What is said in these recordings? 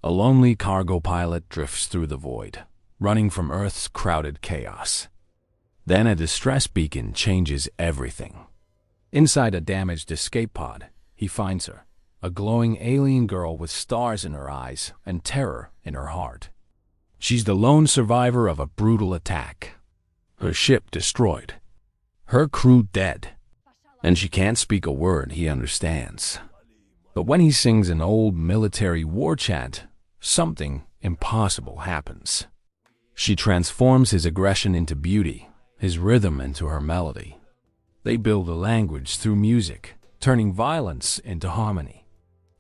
A lonely cargo pilot drifts through the void, running from Earth's crowded chaos. Then a distress beacon changes everything. Inside a damaged escape pod, he finds her, a glowing alien girl with stars in her eyes and terror in her heart. She's the lone survivor of a brutal attack. Her ship destroyed. Her crew dead. And she can't speak a word he understands. But when he sings an old military war chant, something impossible happens. She transforms his aggression into beauty, his rhythm into her melody. They build a language through music, turning violence into harmony.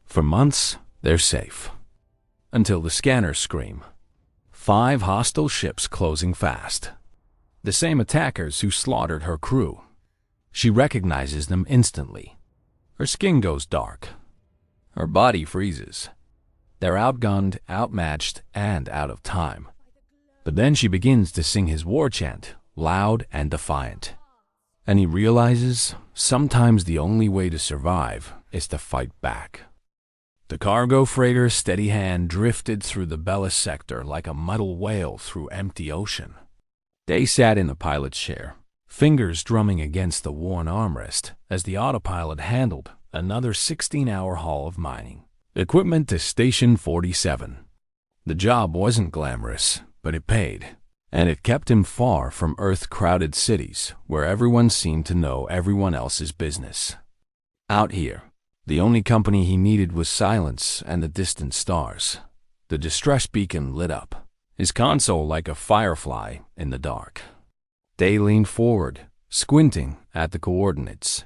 For months, they're safe. Until the scanners scream. 5 hostile ships closing fast. The same attackers who slaughtered her crew. She recognizes them instantly. Her skin goes dark. Her body freezes. They're outgunned, outmatched, and out of time. But then she begins to sing his war chant, loud and defiant. And he realizes sometimes the only way to survive is to fight back. The cargo freighter's steady hand drifted through the Bellis sector like a muddy whale through empty ocean. Day sat in the pilot's chair, fingers drumming against the worn armrest as the autopilot handled another 16-hour haul of mining equipment to Station 47. The job wasn't glamorous, but it paid, and it kept him far from Earth-crowded cities where everyone seemed to know everyone else's business. Out here, the only company he needed was silence and the distant stars. The distress beacon lit up, his console like a firefly in the dark. Day leaned forward, squinting at the coordinates.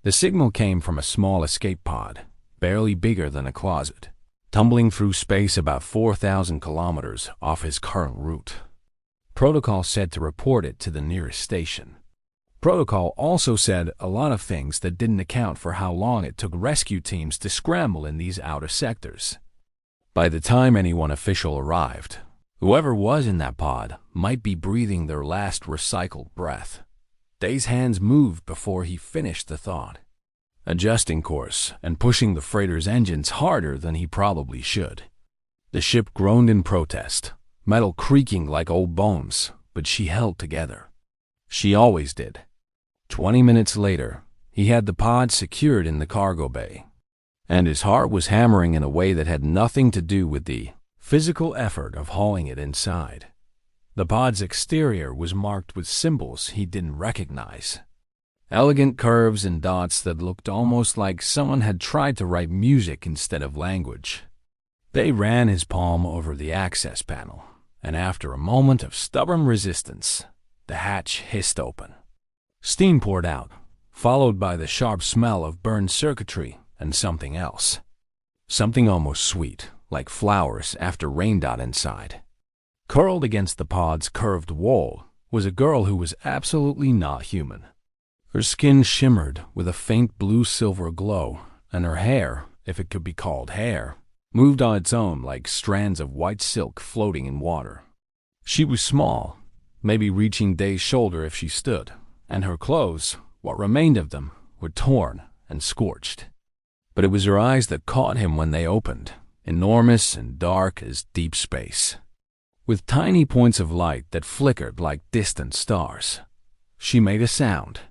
The signal came from a small escape pod, barely bigger than a closet, tumbling through space about 4,000 kilometers off his current route. Protocol said to report it to the nearest station. Protocol also said a lot of things that didn't account for how long it took rescue teams to scramble in these outer sectors. By the time anyone official arrived, whoever was in that pod might be breathing their last recycled breath. Day's hands moved before he finished the thought, adjusting course and pushing the freighter's engines harder than he probably should. The ship groaned in protest, metal creaking like old bones, but she held together. She always did. 20 minutes later, he had the pod secured in the cargo bay, and his heart was hammering in a way that had nothing to do with the physical effort of hauling it inside. The pod's exterior was marked with symbols he didn't recognize. Elegant curves and dots that looked almost like someone had tried to write music instead of language. They ran his palm over the access panel, and after a moment of stubborn resistance, the hatch hissed open. Steam poured out, followed by the sharp smell of burned circuitry and something else. Something almost sweet, like flowers after rain got inside. Curled against the pod's curved wall was a girl who was absolutely not human. Her skin shimmered with a faint blue-silver glow, and her hair, if it could be called hair, moved on its own like strands of white silk floating in water. She was small, maybe reaching Day's shoulder if she stood, and her clothes, what remained of them, were torn and scorched. But it was her eyes that caught him when they opened, enormous and dark as deep space, with tiny points of light that flickered like distant stars. She made a sound,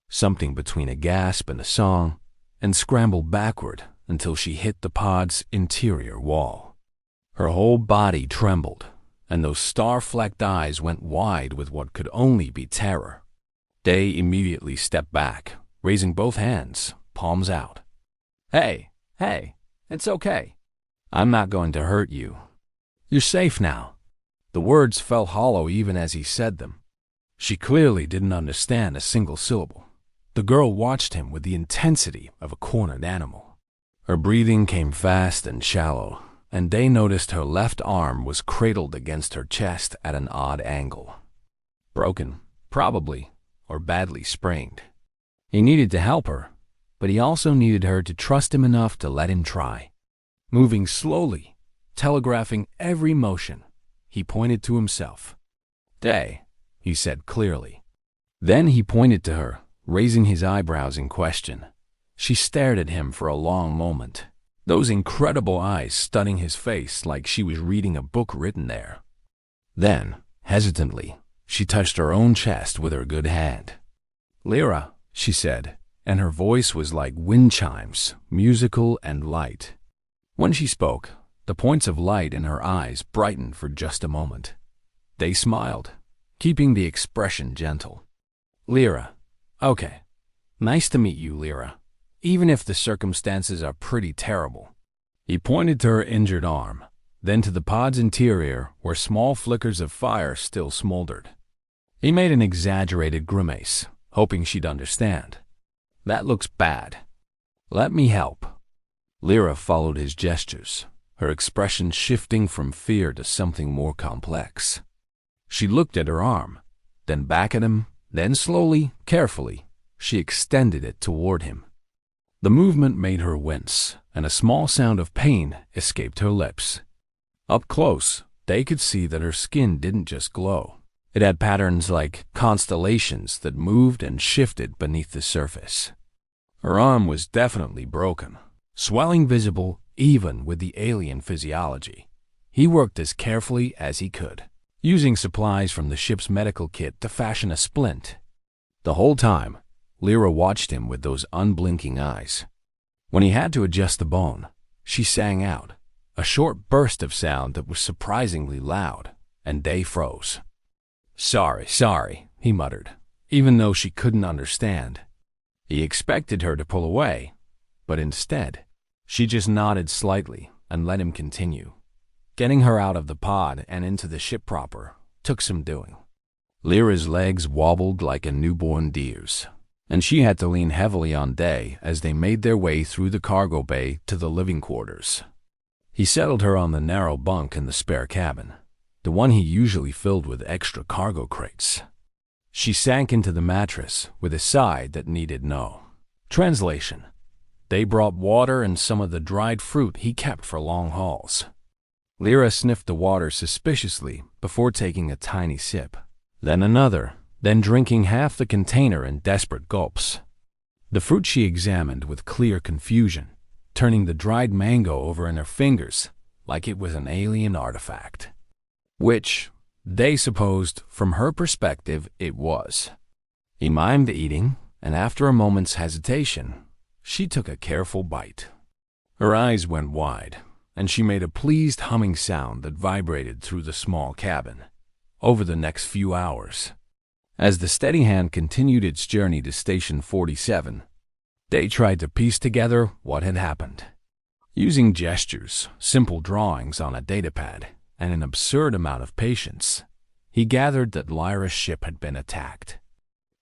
something between a gasp and a song, and scrambled backward until she hit the pod's interior wall. Her whole body trembled, and those star-flecked eyes went wide with what could only be terror. Day immediately stepped back, raising both hands, palms out. Hey, it's okay. I'm not going to hurt you. You're safe now." The words fell hollow even as he said them. She clearly didn't understand a single syllable. The girl watched him with the intensity of a cornered animal. Her breathing came fast and shallow, and Day noticed her left arm was cradled against her chest at an odd angle. Broken, probably, or badly sprained. He needed to help her, but he also needed her to trust him enough to let him try. Moving slowly, telegraphing every motion, he pointed to himself. "Day," he said clearly. Then he pointed to her, raising his eyebrows in question. She stared at him for a long moment, those incredible eyes studying his face like she was reading a book written there. Then, hesitantly, she touched her own chest with her good hand. "Lyra," she said, and her voice was like wind chimes, musical and light. When she spoke, the points of light in her eyes brightened for just a moment. They smiled, keeping the expression gentle. "Lyra. Okay. Nice to meet you, Lyra, even if the circumstances are pretty terrible." He pointed to her injured arm, then to the pod's interior where small flickers of fire still smoldered. He made an exaggerated grimace, hoping she'd understand. "That looks bad. Let me help." Lyra followed his gestures, her expression shifting from fear to something more complex. She looked at her arm, then back at him, then slowly, carefully, she extended it toward him. The movement made her wince, and a small sound of pain escaped her lips. Up close, they could see that her skin didn't just glow. It had patterns like constellations that moved and shifted beneath the surface. Her arm was definitely broken, swelling visible even with the alien physiology. He worked as carefully as he could, using supplies from the ship's medical kit to fashion a splint. The whole time, Lyra watched him with those unblinking eyes. When he had to adjust the bone, she sang out, a short burst of sound that was surprisingly loud, and they froze. Sorry, he muttered, even though she couldn't understand. He expected her to pull away, but instead, she just nodded slightly and let him continue. Getting her out of the pod and into the ship proper took some doing. Lyra's legs wobbled like a newborn deer's, and she had to lean heavily on Day as they made their way through the cargo bay to the living quarters. He settled her on the narrow bunk in the spare cabin, the one he usually filled with extra cargo crates. She sank into the mattress with a sigh that needed no translation. They brought water and some of the dried fruit he kept for long hauls. Lyra sniffed the water suspiciously before taking a tiny sip, then another, then drinking half the container in desperate gulps. The fruit she examined with clear confusion, turning the dried mango over in her fingers like it was an alien artifact. Which, they supposed, from her perspective, it was. He mimed eating, and after a moment's hesitation, she took a careful bite. Her eyes went wide, and she made a pleased humming sound that vibrated through the small cabin. Over the next few hours, as the steady hand continued its journey to Station 47, they tried to piece together what had happened. Using gestures, simple drawings on a datapad, and an absurd amount of patience, he gathered that Lyra's ship had been attacked.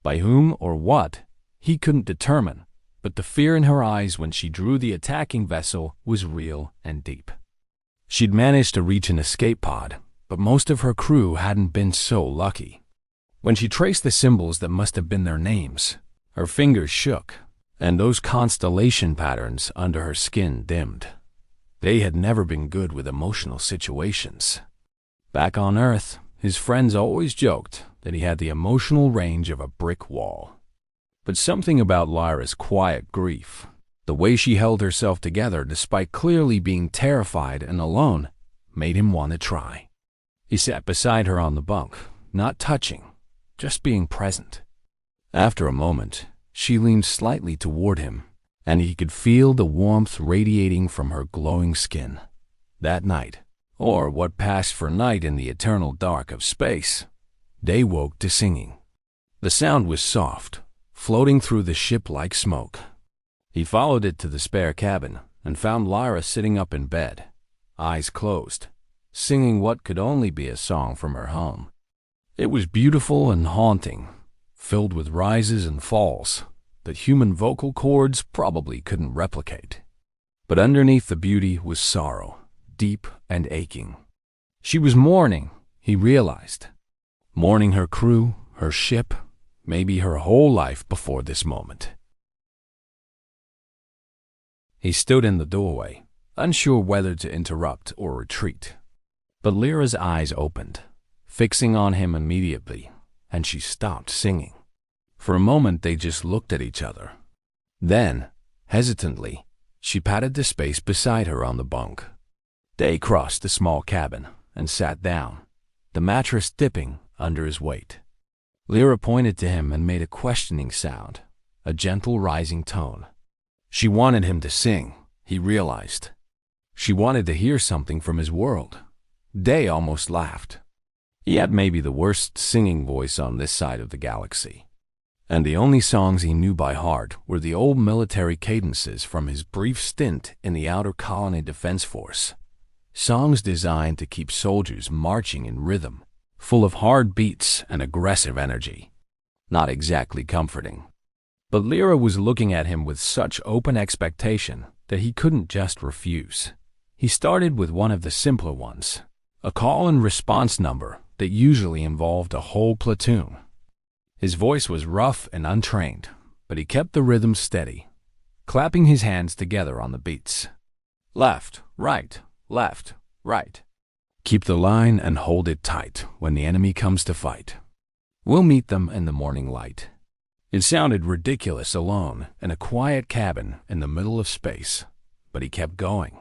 By whom or what, he couldn't determine, but the fear in her eyes when she drew the attacking vessel was real and deep. She'd managed to reach an escape pod, but most of her crew hadn't been so lucky. When she traced the symbols that must have been their names, her fingers shook, and those constellation patterns under her skin dimmed. They had never been good with emotional situations. Back on Earth, his friends always joked that he had the emotional range of a brick wall. But something about Lyra's quiet grief, the way she held herself together despite clearly being terrified and alone, made him want to try. He sat beside her on the bunk, not touching, just being present. After a moment, she leaned slightly toward him, and he could feel the warmth radiating from her glowing skin. That night, or what passed for night in the eternal dark of space, they woke to singing. The sound was soft, floating through the ship like smoke. He followed it to the spare cabin and found Lyra sitting up in bed, eyes closed, singing what could only be a song from her home. It was beautiful and haunting, filled with rises and falls that human vocal cords probably couldn't replicate. But underneath the beauty was sorrow, deep and aching. She was mourning, he realized. Mourning her crew, her ship, maybe her whole life before this moment. He stood in the doorway, unsure whether to interrupt or retreat. But Lyra's eyes opened, fixing on him immediately, and she stopped singing. For a moment they just looked at each other. Then, hesitantly, She patted the space beside her on the bunk. Day crossed the small cabin and sat down, the mattress dipping under his weight. Lyra pointed to him and made a questioning sound, a gentle rising tone. She wanted him to sing, he realized. She wanted to hear something from his world. Day almost laughed. He had maybe the worst singing voice on this side of the galaxy. And the only songs he knew by heart were the old military cadences from his brief stint in the Outer Colony Defense Force. Songs designed to keep soldiers marching in rhythm, full of hard beats and aggressive energy. Not exactly comforting. But Lyra was looking at him with such open expectation that he couldn't just refuse. He started with one of the simpler ones, a call and response number that usually involved a whole platoon. His voice was rough and untrained, but he kept the rhythm steady, clapping his hands together on the beats. Left, right, left, right. Keep the line and hold it tight when the enemy comes to fight. We'll meet them in the morning light. It sounded ridiculous alone in a quiet cabin in the middle of space, but he kept going,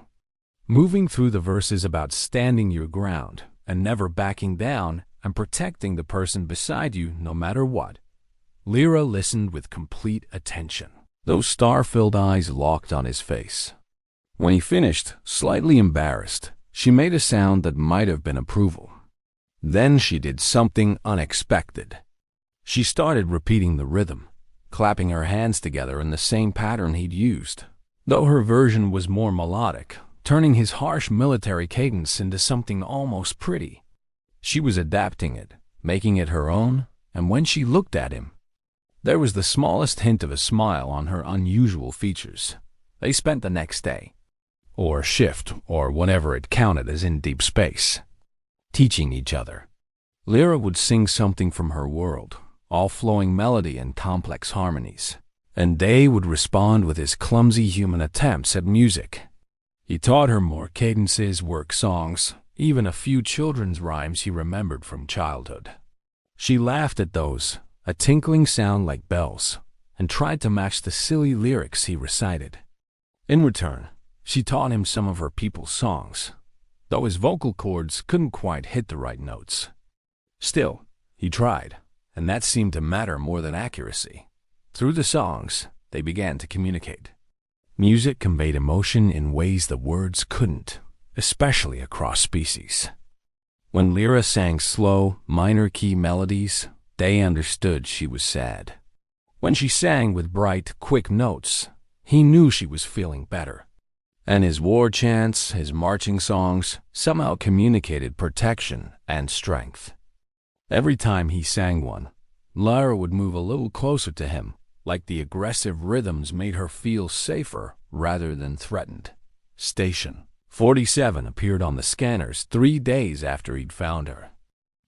moving through the verses about standing your ground and never backing down and protecting the person beside you no matter what. Lyra listened with complete attention, those star-filled eyes locked on his face. When he finished, slightly embarrassed, she made a sound that might have been approval. Then she did something unexpected. She started repeating the rhythm, clapping her hands together in the same pattern he'd used, though her version was more melodic, turning his harsh military cadence into something almost pretty. She was adapting it, making it her own, and when she looked at him, there was the smallest hint of a smile on her unusual features. They spent the next day, or shift, or whatever it counted as in deep space, teaching each other. Lyra would sing something from her world, all flowing melody and complex harmonies, and Day would respond with his clumsy human attempts at music. He taught her more cadences, work songs, even a few children's rhymes he remembered from childhood. She laughed at those, a tinkling sound like bells, and tried to match the silly lyrics he recited. In return, she taught him some of her people's songs, though his vocal cords couldn't quite hit the right notes. Still, he tried, and that seemed to matter more than accuracy. Through the songs, they began to communicate. Music conveyed emotion in ways the words couldn't, especially across species. When Lyra sang slow, minor-key melodies, Day understood she was sad. When she sang with bright, quick notes, he knew she was feeling better. And his war chants, his marching songs, somehow communicated protection and strength. Every time he sang one, Lyra would move a little closer to him, like the aggressive rhythms made her feel safer rather than threatened. Station 47 appeared on the scanners 3 days after he'd found her.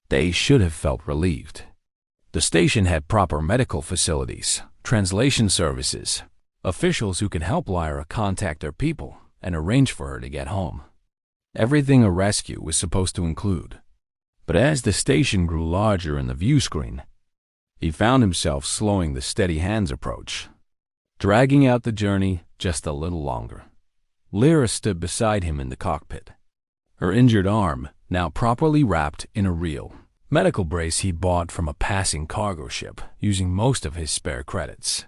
They should have felt relieved. The station had proper medical facilities, translation services, officials who could help Lyra contact their people and arrange for her to get home. Everything a rescue was supposed to include. But as the station grew larger in the view screen, he found himself slowing the steady hands approach, dragging out the journey just a little longer. Lyra stood beside him in the cockpit, her injured arm now properly wrapped in a real medical brace he'd bought from a passing cargo ship using most of his spare credits.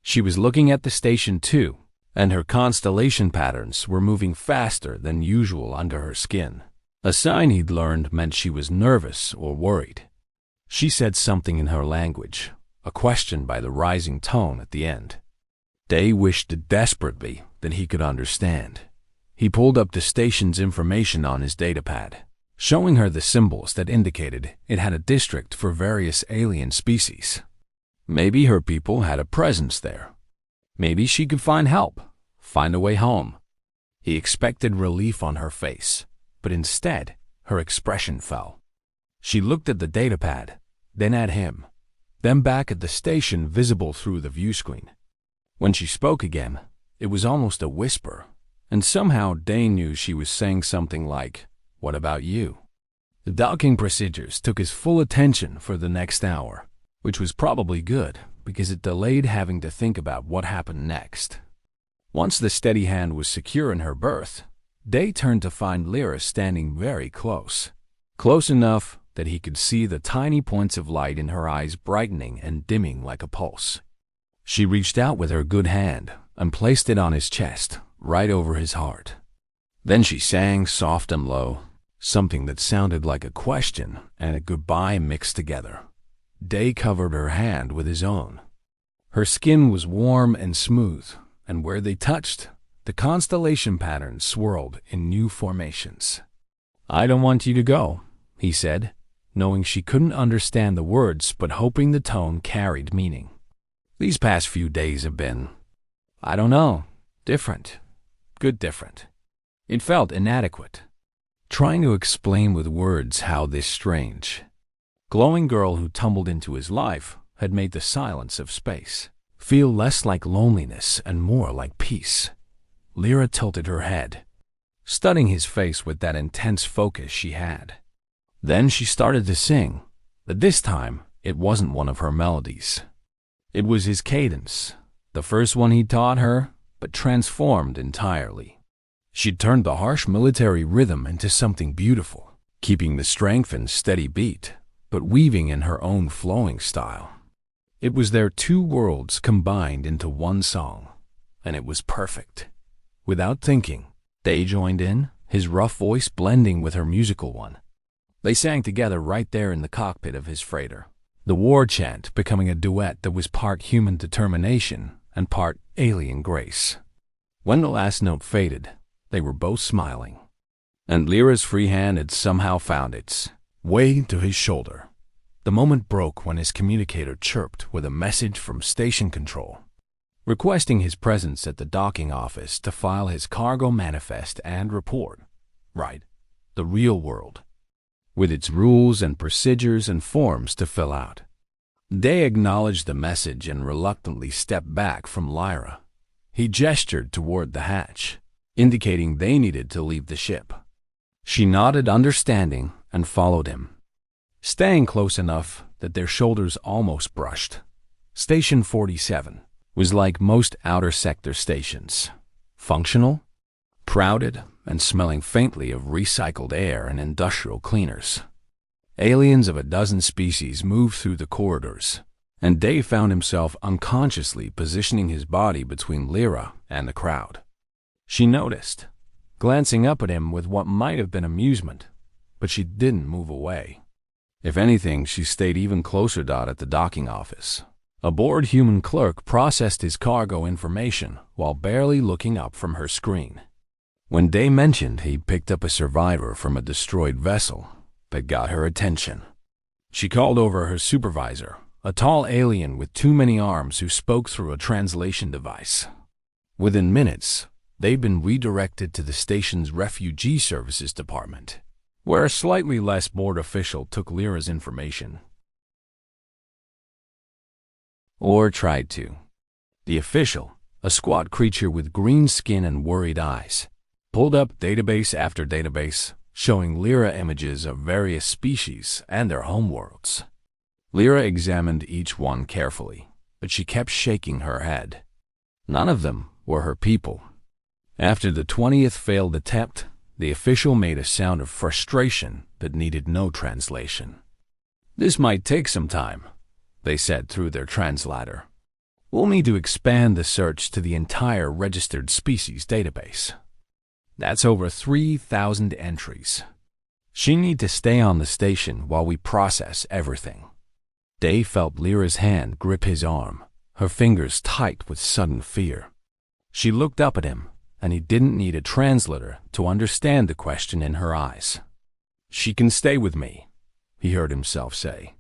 She was looking at the station too, and her constellation patterns were moving faster than usual under her skin. A sign he'd learned meant she was nervous or worried. She said something in her language, a question by the rising tone at the end. Day wished desperately that he could understand. He pulled up the station's information on his datapad, showing her the symbols that indicated it had a district for various alien species. Maybe her people had a presence there. Maybe she could find help, find a way home. He expected relief on her face, but instead, her expression fell. She looked at the datapad, then at him, then back at the station visible through the view screen. When she spoke again, it was almost a whisper, and somehow Day knew she was saying something like, "What about you?" The docking procedures took his full attention for the next hour, which was probably good because it delayed having to think about what happened next. Once the steady hand was secure in her berth, Day turned to find Lyra standing very close. Close enough that he could see the tiny points of light in her eyes brightening and dimming like a pulse. She reached out with her good hand and placed it on his chest, right over his heart. Then she sang soft and low, something that sounded like a question and a goodbye mixed together. Day covered her hand with his own. Her skin was warm and smooth, and where they touched, the constellation patterns swirled in new formations. "I don't want you to go," he said, knowing she couldn't understand the words but hoping the tone carried meaning. "These past few days have been, I don't know, different. Good different." It felt inadequate, trying to explain with words how this strange, glowing girl who tumbled into his life had made the silence of space feel less like loneliness and more like peace. Lyra tilted her head, studying his face with that intense focus she had. Then she started to sing, but this time it wasn't one of her melodies. It was his cadence, the first one he taught her, but transformed entirely. She'd turned the harsh military rhythm into something beautiful, keeping the strength and steady beat, but weaving in her own flowing style. It was their two worlds combined into one song, and it was perfect. Without thinking, Day joined in, his rough voice blending with her musical one. They sang together right there in the cockpit of his freighter, the war chant becoming a duet that was part human determination and part alien grace. When the last note faded, they were both smiling, and Lyra's free hand had somehow found its way to his shoulder. The moment broke when his communicator chirped with a message from station control, requesting his presence at the docking office to file his cargo manifest and report. Right, the real world, with its rules and procedures and forms to fill out. Day acknowledged the message and reluctantly stepped back from Lyra. He gestured toward the hatch, indicating they needed to leave the ship. She nodded understanding and followed him, staying close enough that their shoulders almost brushed. Station 47 was like most outer sector stations, functional, crowded, and smelling faintly of recycled air and industrial cleaners. Aliens of a dozen species moved through the corridors, and Dave found himself unconsciously positioning his body between Lyra and the crowd. She noticed, glancing up at him with what might have been amusement, but she didn't move away. If anything, she stayed even closer at the docking office. A bored human clerk processed his cargo information while barely looking up from her screen. When Day mentioned he picked up a survivor from a destroyed vessel, that got her attention. She called over her supervisor, a tall alien with too many arms who spoke through a translation device. Within minutes, they'd been redirected to the station's refugee services department, where a slightly less bored official took Lyra's information. Or tried to. The official, a squat creature with green skin and worried eyes, pulled up database after database, showing Lyra images of various species and their homeworlds. Lyra examined each one carefully, but she kept shaking her head. None of them were her people. After the 20th failed attempt, the official made a sound of frustration that needed no translation. "This might take some time," they said through their translator. "We'll need to expand the search to the entire registered species database. That's over 3,000 entries. She need to stay on the station while we process everything." Dave felt Lyra's hand grip his arm, her fingers tight with sudden fear. She looked up at him, and he didn't need a translator to understand the question in her eyes. "She can stay with me," he heard himself say.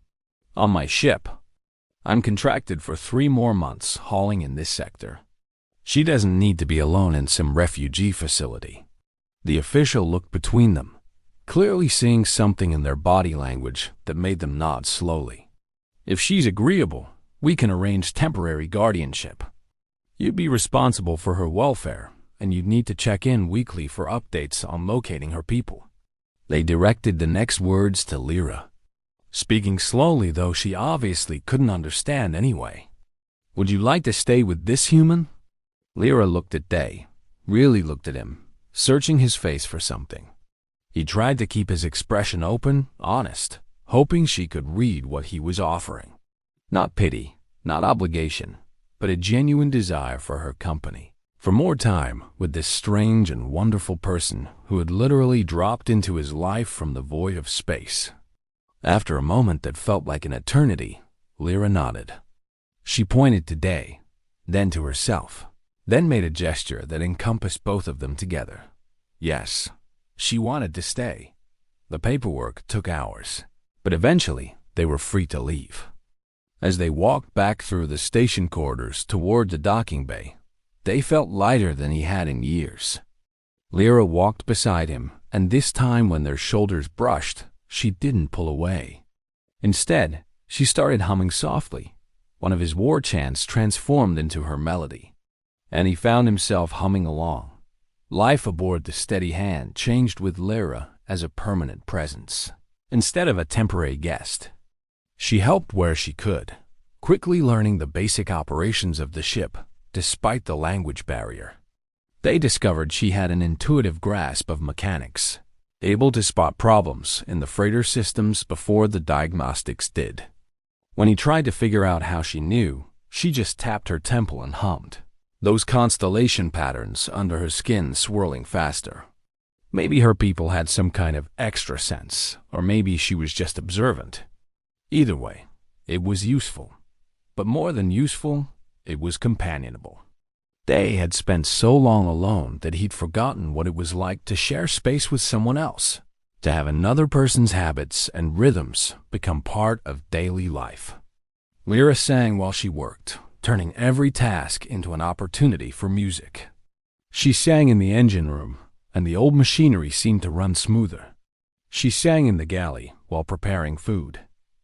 "On my ship. I'm contracted for 3 more months hauling in this sector. She doesn't need to be alone in some refugee facility." The official looked between them, clearly seeing something in their body language that made them nod slowly. "If she's agreeable, we can arrange temporary guardianship. You'd be responsible for her welfare, and you'd need to check in weekly for updates on locating her people." They directed the next words to Lyra, speaking slowly though she obviously couldn't understand anyway. "Would you like to stay with this human?" Lyra looked at Day, really looked at him, searching his face for something. He tried to keep his expression open, honest, hoping she could read what he was offering. Not pity, not obligation, but a genuine desire for her company, for more time with this strange and wonderful person who had literally dropped into his life from the void of space. After a moment that felt like an eternity, Lyra nodded. She pointed to Day, then to herself, then made a gesture that encompassed both of them together. Yes, she wanted to stay. The paperwork took hours, but eventually they were free to leave. As they walked back through the station corridors toward the docking bay, Day felt lighter than he had in years. Lyra walked beside him, and this time when their shoulders brushed, she didn't pull away. Instead, she started humming softly. One of his war chants transformed into her melody, and he found himself humming along. Life aboard the Steady Hand changed with Lyra as a permanent presence, instead of a temporary guest. She helped where she could, quickly learning the basic operations of the ship, despite the language barrier. They discovered she had an intuitive grasp of mechanics, able to spot problems in the freighter systems before the diagnostics did. When he tried to figure out how she knew, she just tapped her temple and hummed, those constellation patterns under her skin swirling faster. Maybe her people had some kind of extra sense, or maybe she was just observant. Either way, it was useful. But more than useful, it was companionable. Day had spent so long alone that he'd forgotten what it was like to share space with someone else, to have another person's habits and rhythms become part of daily life. Lyra sang while she worked, turning every task into an opportunity for music. She sang in the engine room, and the old machinery seemed to run smoother. She sang in the galley while preparing food,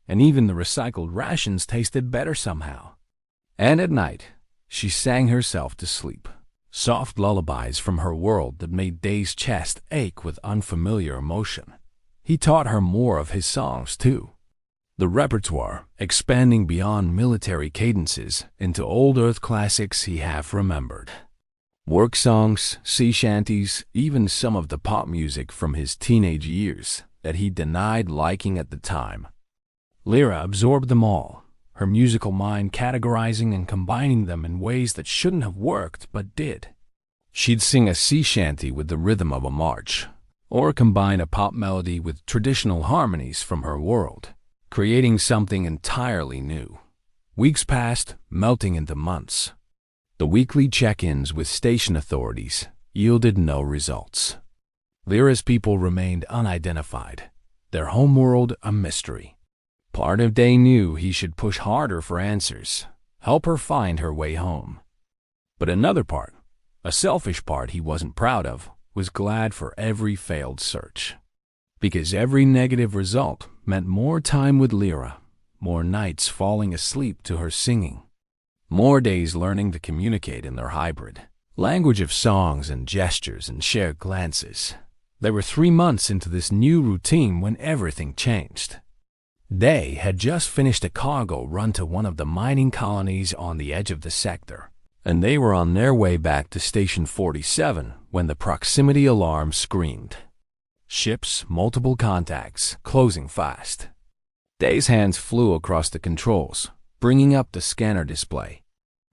and even the recycled rations tasted better somehow. And at night, she sang herself to sleep, soft lullabies from her world that made Day's chest ache with unfamiliar emotion. He taught her more of his songs, too, the repertoire expanding beyond military cadences into old Earth classics he half remembered. Work songs, sea shanties, even some of the pop music from his teenage years that he denied liking at the time. Lyra absorbed them all, her musical mind categorizing and combining them in ways that shouldn't have worked but did. She'd sing a sea shanty with the rhythm of a march, or combine a pop melody with traditional harmonies from her world, creating something entirely new. Weeks passed, melting into months. The weekly check-ins with station authorities yielded no results. Lyra's people remained unidentified, their homeworld a mystery. Part of Day knew he should push harder for answers, help her find her way home. But another part, a selfish part he wasn't proud of, was glad for every failed search. Because every negative result meant more time with Lyra, more nights falling asleep to her singing, more days learning to communicate in their hybrid language of songs and gestures and shared glances. They were 3 months into this new routine when everything changed. Day had just finished a cargo run to one of the mining colonies on the edge of the sector, and they were on their way back to Station 47 when the proximity alarm screamed. Ships, multiple contacts, closing fast. Day's hands flew across the controls, bringing up the scanner display.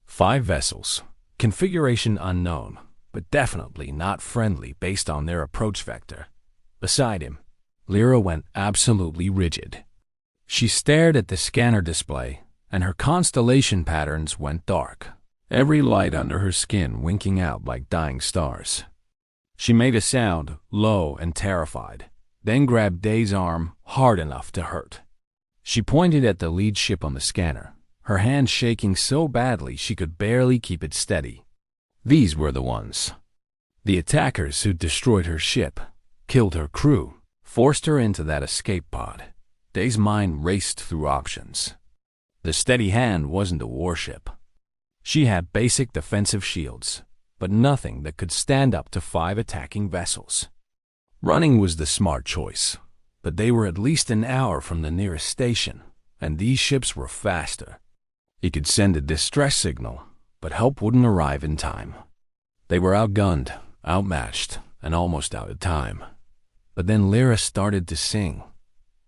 5 vessels, configuration unknown, but definitely not friendly based on their approach vector. Beside him, Lyra went absolutely rigid. She stared at the scanner display, and her constellation patterns went dark, every light under her skin winking out like dying stars. She made a sound, low and terrified, then grabbed Day's arm hard enough to hurt. She pointed at the lead ship on the scanner, her hand shaking so badly she could barely keep it steady. These were the ones. The attackers who destroyed her ship, killed her crew, forced her into that escape pod. Day's mind raced through options. The Steady Hand wasn't a warship. She had basic defensive shields, but nothing that could stand up to 5 attacking vessels. Running was the smart choice, but they were at least an hour from the nearest station, and these ships were faster. He could send a distress signal, but help wouldn't arrive in time. They were outgunned, outmatched, and almost out of time. But then Lyra started to sing.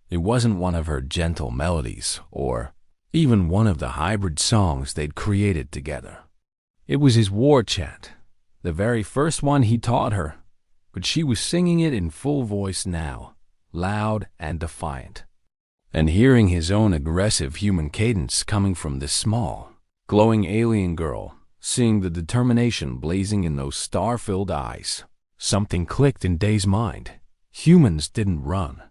It wasn't one of her gentle melodies or even one of the hybrid songs they'd created together. It was his war chant, the very first one he taught her, but she was singing it in full voice now, loud and defiant. And hearing his own aggressive human cadence coming from this small, glowing alien girl, seeing the determination blazing in those star-filled eyes, something clicked in Day's mind. Humans didn't run.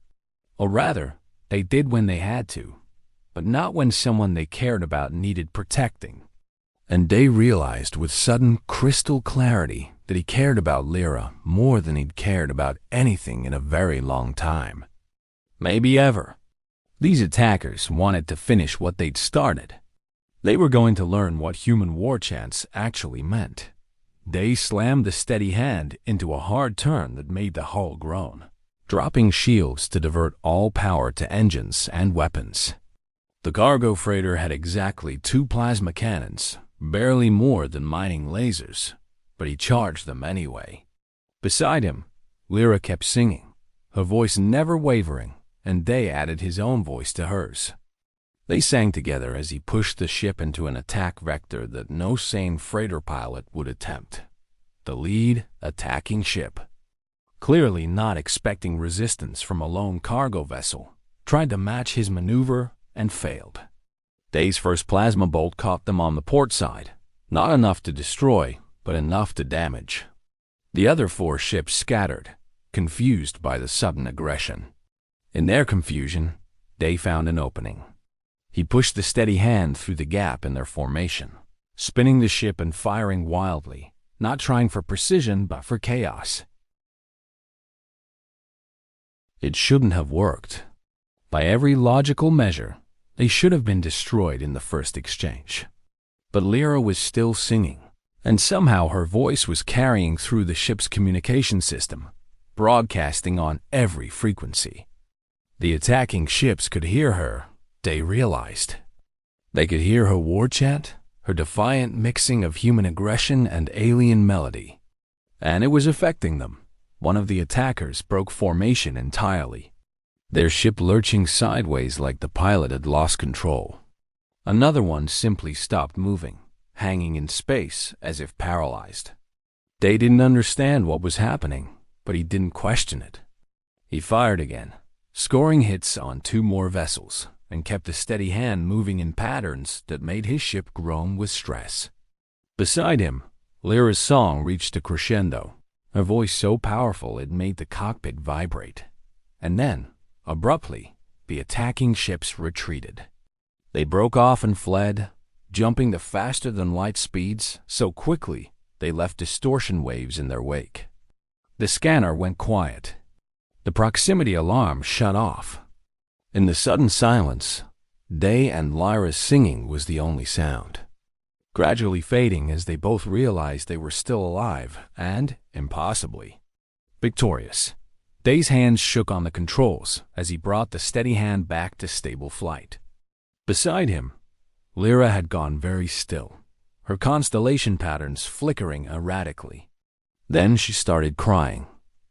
Or rather, they did when they had to, but not when someone they cared about needed protecting. And Day realized with sudden crystal clarity that he cared about Lyra more than he'd cared about anything in a very long time. Maybe ever. These attackers wanted to finish what they'd started. They were going to learn what human war chants actually meant. Day slammed the steady hand into a hard turn that made the hull groan, dropping shields to divert all power to engines and weapons. The cargo freighter had exactly 2 plasma cannons, barely more than mining lasers, but he charged them anyway. Beside him, Lyra kept singing, her voice never wavering, and Day added his own voice to hers. They sang together as he pushed the ship into an attack vector that no sane freighter pilot would attempt. The lead attacking ship, clearly not expecting resistance from a lone cargo vessel, tried to match his maneuver and failed. Day's first plasma bolt caught them on the port side, not enough to destroy, but enough to damage. The other 4 ships scattered, confused by the sudden aggression. In their confusion, Day found an opening. He pushed the steady hand through the gap in their formation, spinning the ship and firing wildly, not trying for precision but for chaos. It shouldn't have worked. By every logical measure, they should have been destroyed in the first exchange. But Lyra was still singing, and somehow her voice was carrying through the ship's communication system, broadcasting on every frequency. The attacking ships could hear her, Day realized. They could hear her war chant, her defiant mixing of human aggression and alien melody. And it was affecting them. One of the attackers broke formation entirely, their ship lurching sideways like the pilot had lost control. Another one simply stopped moving, hanging in space as if paralyzed. Day didn't understand what was happening, but he didn't question it. He fired again, scoring hits on 2 more vessels, and kept a steady hand moving in patterns that made his ship groan with stress. Beside him, Lyra's song reached a crescendo, her voice so powerful it made the cockpit vibrate. And then, abruptly, the attacking ships retreated. They broke off and fled, jumping to faster-than-light speeds so quickly they left distortion waves in their wake. The scanner went quiet. The proximity alarm shut off. In the sudden silence, Day and Lyra's singing was the only sound, gradually fading as they both realized they were still alive and, impossibly, victorious. Day's hands shook on the controls as he brought the steady hand back to stable flight. Beside him, Lyra had gone very still, her constellation patterns flickering erratically. Then she started crying,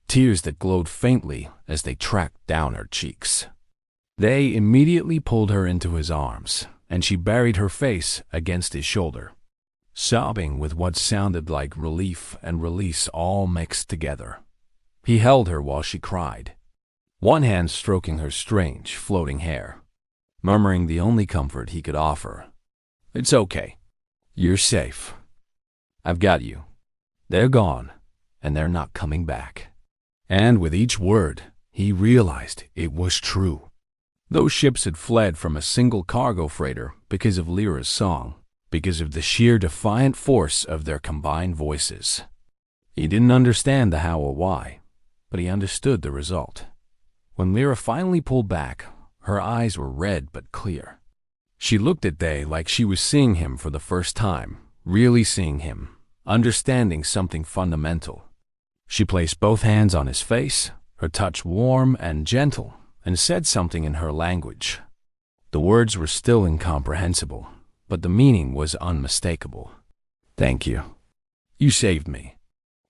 tears that glowed faintly as they tracked down her cheeks. They immediately pulled her into his arms, and she buried her face against his shoulder, sobbing with what sounded like relief and release all mixed together. He held her while she cried, one hand stroking her strange, floating hair, murmuring the only comfort he could offer. "It's okay. You're safe. I've got you. They're gone, and they're not coming back." And with each word, he realized it was true. Those ships had fled from a single cargo freighter because of Lyra's song, because of the sheer defiant force of their combined voices. He didn't understand the how or why, but he understood the result. When Lyra finally pulled back, her eyes were red but clear. She looked at Day like she was seeing him for the first time, really seeing him, understanding something fundamental. She placed both hands on his face, her touch warm and gentle, and said something in her language. The words were still incomprehensible, but the meaning was unmistakable. Thank you. You saved me.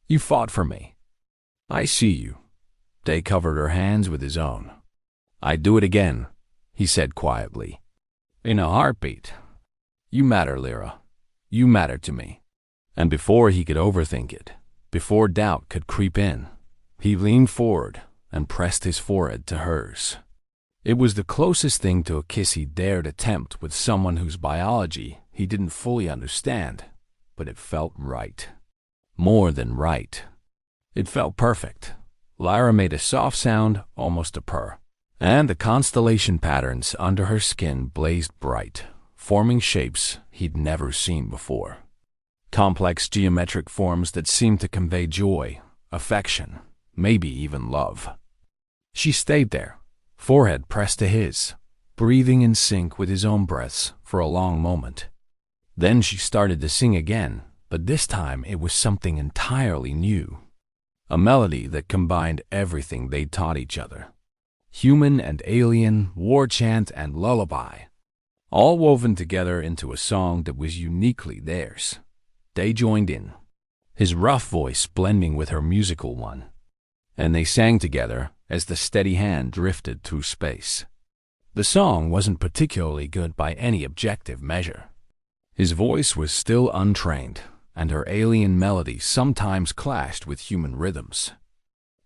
You fought for me. I see you. Day covered her hands with his own. I'd do it again, he said quietly. In a heartbeat. You matter, Lyra. You matter to me. And before he could overthink it, before doubt could creep in, he leaned forward and pressed his forehead to hers. It was the closest thing to a kiss he dared attempt with someone whose biology he didn't fully understand, but it felt right. More than right. It felt perfect. Lyra made a soft sound, almost a purr, and the constellation patterns under her skin blazed bright, forming shapes he'd never seen before. Complex geometric forms that seemed to convey joy, affection, maybe even love. She stayed there, forehead pressed to his, breathing in sync with his own breaths for a long moment. Then she started to sing again, but this time it was something entirely new. A melody that combined everything they'd taught each other. Human and alien, war chant and lullaby, all woven together into a song that was uniquely theirs. They joined in, his rough voice blending with her musical one, and they sang together as the steady hand drifted through space. The song wasn't particularly good by any objective measure. His voice was still untrained, and her alien melody sometimes clashed with human rhythms.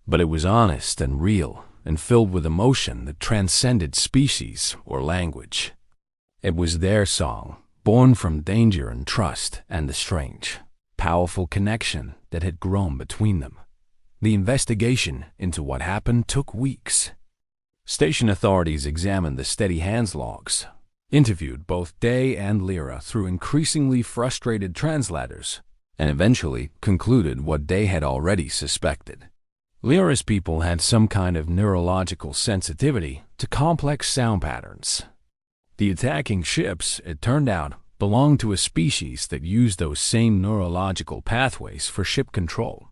But it was honest and real, and filled with emotion that transcended species or language. It was their song, born from danger and trust and the strange, powerful connection that had grown between them. The investigation into what happened took weeks. Station authorities examined the steady hands logs, interviewed both Day and Lyra through increasingly frustrated translators, and eventually concluded what Day had already suspected. Lyra's people had some kind of neurological sensitivity to complex sound patterns. The attacking ships, it turned out, belonged to a species that used those same neurological pathways for ship control.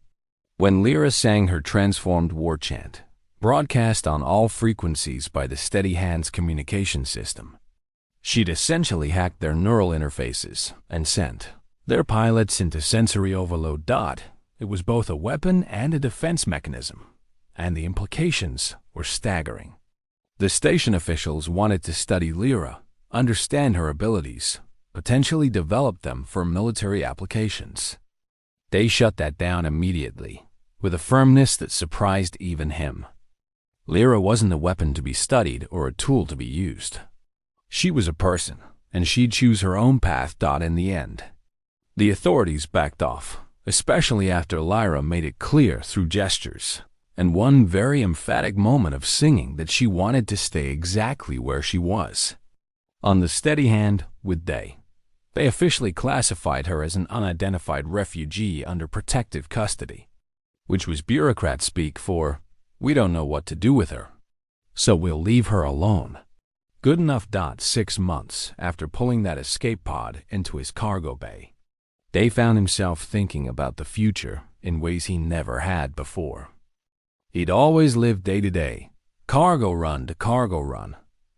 When Lyra sang her transformed war chant, broadcast on all frequencies by the Steady Hands communication system, she'd essentially hacked their neural interfaces and sent their pilots into sensory overload. It was both a weapon and a defense mechanism, and the implications were staggering. The station officials wanted to study Lyra, understand her abilities, potentially develop them for military applications. They shut that down immediately, with a firmness that surprised even him. Lyra wasn't a weapon to be studied or a tool to be used. She was a person, and she'd choose her own path. In the end, the authorities backed off, especially after Lyra made it clear through gestures and one very emphatic moment of singing that she wanted to stay exactly where she was. On the Steady Hand with Day, they officially classified her as an unidentified refugee under protective custody, which was bureaucrat speak for, we don't know what to do with her, so we'll leave her alone. Good enough. 6 months after pulling that escape pod into his cargo bay, Day found himself thinking about the future in ways he never had before. He'd always lived day to day, cargo run to cargo run,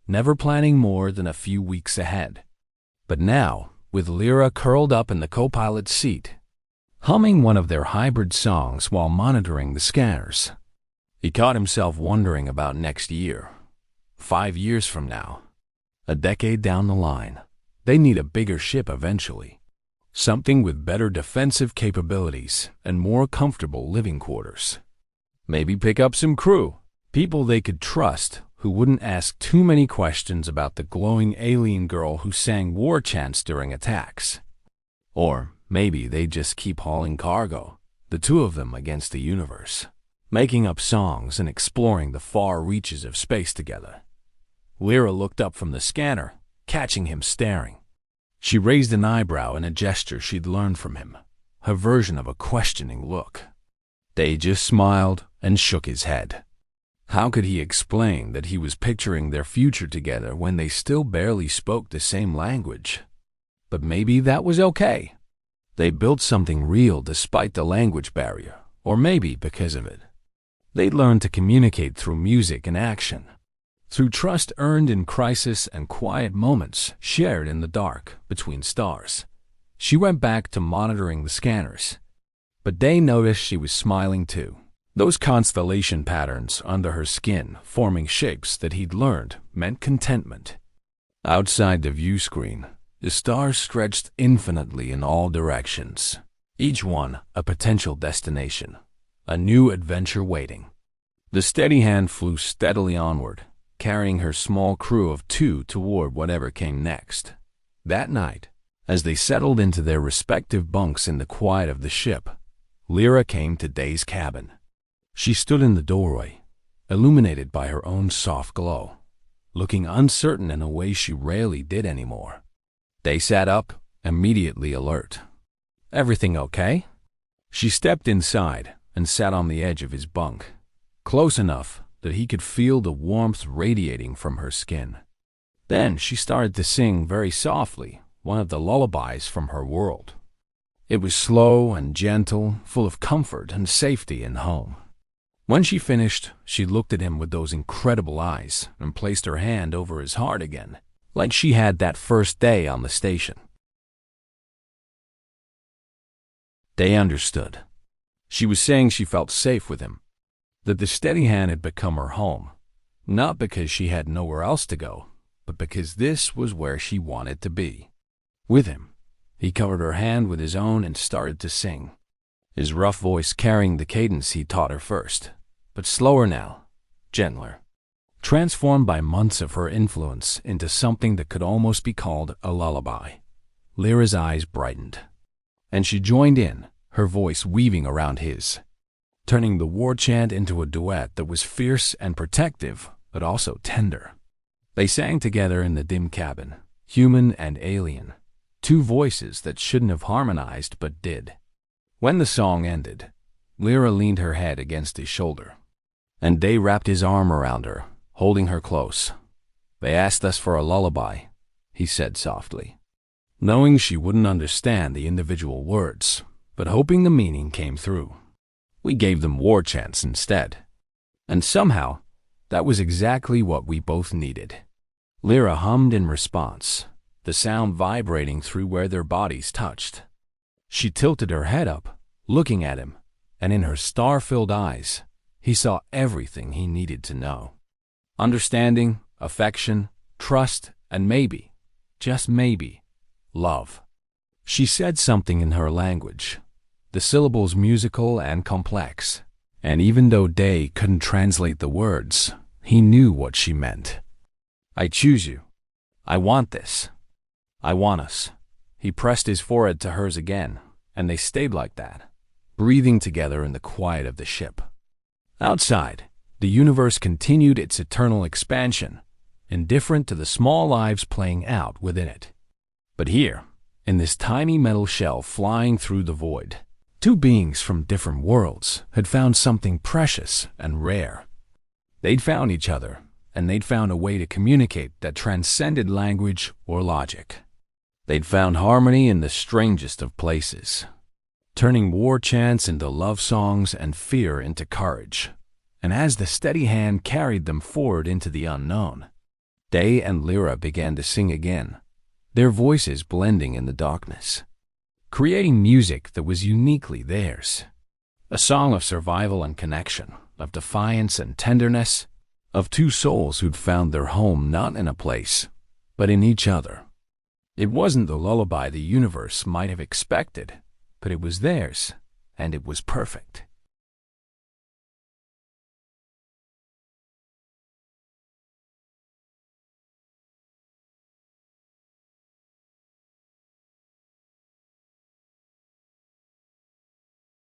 never planning more than a few weeks ahead. But now, with Lyra curled up in the co-pilot's seat, humming one of their hybrid songs while monitoring the scanners, he caught himself wondering about next year, 5 years from now, a decade down the line. They need a bigger ship eventually, something with better defensive capabilities and more comfortable living quarters. Maybe pick up some crew, people they could trust who wouldn't ask too many questions about the glowing alien girl who sang war chants during attacks. Or maybe they'd just keep hauling cargo, the two of them against the universe, making up songs and exploring the far reaches of space together. Lyra looked up from the scanner, catching him staring. She raised an eyebrow in a gesture she'd learned from him, her version of a questioning look. Day just smiled and shook his head. How could he explain that he was picturing their future together when they still barely spoke the same language? But maybe that was okay. They built something real despite the language barrier, or maybe because of it. They'd learned to communicate through music and action, through trust earned in crisis and quiet moments shared in the dark between stars. She went back to monitoring the scanners, but Day noticed she was smiling too. Those constellation patterns under her skin, forming shapes that he'd learned, meant contentment. Outside the view screen, the stars stretched infinitely in all directions, each one a potential destination, a new adventure waiting. The steady hand flew steadily onward, carrying her small crew of 2 toward whatever came next. That night, as they settled into their respective bunks in the quiet of the ship, Lyra came to Day's cabin. She stood in the doorway, illuminated by her own soft glow, looking uncertain in a way she rarely did anymore. Day sat up, immediately alert. "Everything okay?" She stepped inside and sat on the edge of his bunk, close enough that he could feel the warmth radiating from her skin. Then she started to sing very softly one of the lullabies from her world. It was slow and gentle, full of comfort and safety and home. When she finished, she looked at him with those incredible eyes and placed her hand over his heart again, like she had that first day on the station. Day understood. She was saying she felt safe with him, that the steady hand had become her home, not because she had nowhere else to go, but because this was where she wanted to be. With him, he covered her hand with his own and started to sing, his rough voice carrying the cadence he taught her first, but slower now, gentler, transformed by months of her influence into something that could almost be called a lullaby. Lyra's eyes brightened, and she joined in, her voice weaving around his, turning the war chant into a duet that was fierce and protective, but also tender. They sang together in the dim cabin, human and alien, 2 voices that shouldn't have harmonized but did. When the song ended, Lyra leaned her head against his shoulder, and Day wrapped his arm around her, holding her close. "They asked us for a lullaby," he said softly, knowing she wouldn't understand the individual words, but hoping the meaning came through. "We gave them war chants instead. And somehow, that was exactly what we both needed." Lyra hummed in response, the sound vibrating through where their bodies touched. She tilted her head up, looking at him, and in her star-filled eyes, he saw everything he needed to know. Understanding, affection, trust, and maybe, just maybe, love. She said something in her language, the syllables musical and complex, and even though Day couldn't translate the words, he knew what she meant. "I choose you. I want this. I want us." He pressed his forehead to hers again, and they stayed like that, breathing together in the quiet of the ship. Outside, the universe continued its eternal expansion, indifferent to the small lives playing out within it. But here, in this tiny metal shell flying through the void, 2 beings from different worlds had found something precious and rare. They'd found each other, and they'd found a way to communicate that transcended language or logic. They'd found harmony in the strangest of places, turning war chants into love songs and fear into courage. And as the steady hand carried them forward into the unknown, Day and Lyra began to sing again, their voices blending in the darkness, creating music that was uniquely theirs. A song of survival and connection, of defiance and tenderness, of 2 souls who'd found their home not in a place, but in each other. It wasn't the lullaby the universe might have expected, but it was theirs, and it was perfect.